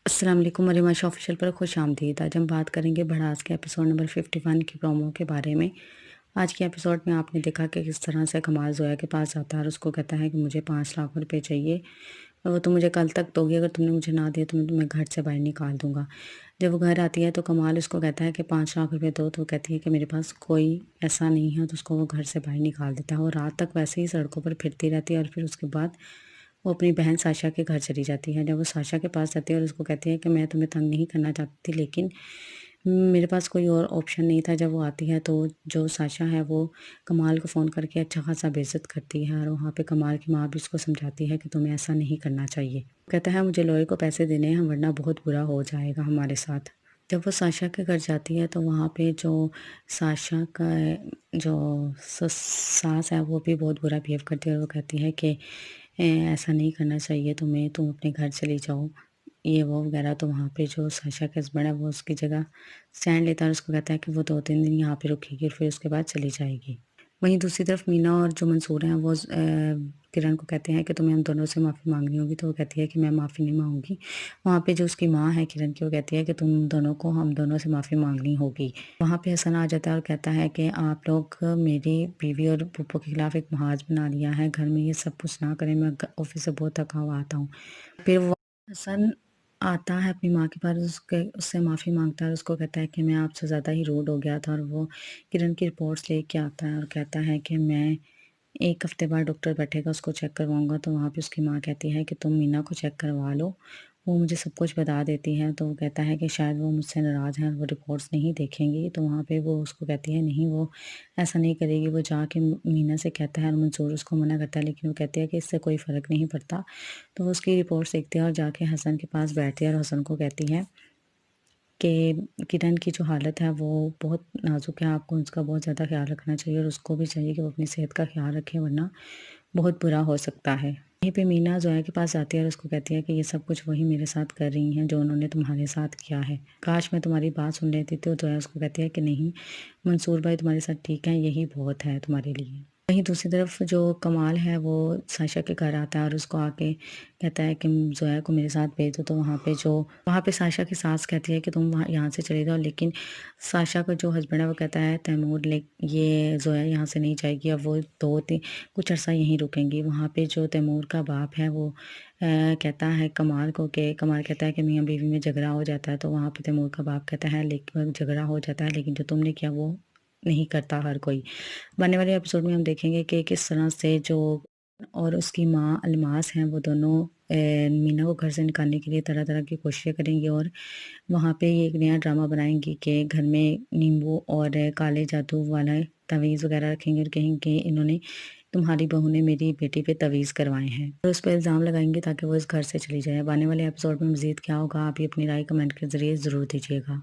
अस्सलाम वालेकुम मरिमाशा ऑफिशियल पर खुश आमदीद। आज हम बात करेंगे भड़ास के एपिसोड नंबर 51 की प्रोमो के बारे में। आज के एपिसोड में आपने देखा कि किस तरह से कमाल ज़ोया के पास आता है और उसको कहता है कि मुझे 5 लाख रुपए चाहिए और वो तुम मुझे कल तक दोगी, अगर तुमने मुझे ना दिया तो मैं तुम्हें घर से बाहर निकाल दूंगा। जब वो घर आती है तो कमाल उसको कहता है कि 5 लाख रुपए दो, तो वो कहती है कि मेरे पास कोई ऐसा नहीं है, तो उसको वो घर से बाहर निकाल देता है और रात तक वैसे ही सड़कों पर फिरती रहती है। और फिर उसके बाद वो अपनी बहन साशा के घर चली जाती है। जब वो साशा के पास जाती है और उसको कहती है कि मैं तुम्हें तंग नहीं करना चाहती, लेकिन मेरे पास कोई और ऑप्शन नहीं था। जब वो आती है तो जो साशा है वो कमाल को फ़ोन करके अच्छा खासा बेइज्जत करती है और वहाँ पे कमाल की माँ भी उसको समझाती है कि तुम्हें ऐसा नहीं करना चाहिए। कहता है मुझे लॉयर को पैसे देने हैं वरना बहुत बुरा हो जाएगा हमारे साथ। जब वो साशा के घर जाती है तो वहाँ पे जो साशा का जो सास है वो भी बहुत बुरा बिहेव करती है और वो कहती है कि ऐसा नहीं करना चाहिए तुम्हें, तुम अपने घर चली जाओ, ये वो वगैरह। तो वहाँ पे जो साशा का हस्बैंड है वो उसकी जगह स्टैंड लेता है और उसको कहता है कि वो 2-3 दिन यहाँ पे रुकेगी और फिर उसके बाद चली जाएगी। वहीं दूसरी तरफ मीना और जो मंसूर हैं वो किरण को कहते हैं कि तुम्हें हम दोनों से माफ़ी मांगनी होगी। तो वो कहती है कि मैं माफ़ी नहीं मांगूंगी। वहाँ पे जो उसकी माँ है किरण की, वो कहती है कि तुम दोनों को हम दोनों से माफ़ी मांगनी होगी। वहाँ पे हसन आ जाता है और कहता है कि आप लोग मेरी बीवी और पप्पो के खिलाफ एक महाज बना लिया है, घर में ये सब कुछ ना करें, मैं ऑफिस से बहुत थका हुआ आता हूँ। फिर वो हसन आता है अपनी माँ के पास, उससे माफ़ी मांगता है और उसको कहता है कि मैं आपसे ज़्यादा ही रूड हो गया था। और वो किरण की रिपोर्ट्स लेके आता है और कहता है कि मैं 1 हफ्ते बाद डॉक्टर बैठेगा, उसको चेक करवाऊँगा। तो वहाँ पे उसकी माँ कहती है कि तुम मीना को चेक करवा लो, वो मुझे सब कुछ बता देती है। तो वो कहता है कि शायद वो मुझसे नाराज़ हैं और वो रिपोर्ट्स नहीं देखेंगी। तो वहाँ पे वो उसको कहती है नहीं, वो ऐसा नहीं करेगी। वो जाके मीना से कहता है और मंसूर उसको मना करता है, लेकिन वो कहती है कि इससे कोई फ़र्क नहीं पड़ता। तो वो उसकी रिपोर्ट्स देखती है और जाके हसन के पास बैठती है और हसन को कहती है कि किरण की जो हालत है वो बहुत नाज़ुक है, आपको उसका बहुत ज़्यादा ख़्याल रखना चाहिए और उसको भी चाहिए कि वो अपनी सेहत का ख़्याल रखे, वरना बहुत बुरा हो सकता है। यहीं पे मीना ज़ोया के पास आती है और उसको कहती है कि ये सब कुछ वही मेरे साथ कर रही हैं जो उन्होंने तुम्हारे साथ किया है। काश मैं तुम्हारी बात सुन लेती। तो ज़ोया उसको कहती है कि नहीं, मंसूर भाई तुम्हारे साथ ठीक है, यही बहुत है तुम्हारे लिए। वहीं दूसरी तरफ जो कमाल है वो साशा के घर आता है और उसको आके कहता है कि ज़ोया को मेरे साथ भेज दो। तो वहाँ पे साशा की सास कहती है कि तुम वहाँ यहाँ से चले जाओ, लेकिन साशा का जो हस्बैंड है वो कहता है तैमूर, ले ये ज़ोया यहाँ से नहीं जाएगी, अब वो कुछ अर्सा यहीं रुकेंगी। वहाँ पे जो तैमूर का बाप है वो कहता है कमाल को, कि कमाल कहता है कि मियाँ बीवी में झगड़ा हो जाता है। तो वहाँ पे तैमूर का बाप कहता है लेकिन झगड़ा हो जाता है, लेकिन जो तुमने किया वो नहीं करता हर कोई। बनने वाले एपिसोड में हम देखेंगे कि किस तरह से जो और उसकी माँ अलमास हैं वो दोनों मीना को घर से निकालने के लिए तरह तरह की कोशिशें करेंगी और वहाँ पे ये एक नया ड्रामा बनाएंगी कि घर में नींबू और काले जादू वाला तवीज़ वगैरह रखेंगे और कहेंगे इन्होंने तुम्हारी बहू ने मेरी बेटी पे तवीज़ करवाए हैं और उस पर इल्ज़ाम लगाएंगे ताकि वो इस घर से चली जाए। अब आने वाले एपिसोड में मज़ीद क्या होगा, आप ये अपनी राय कमेंट के ज़रिए ज़रूर दीजिएगा।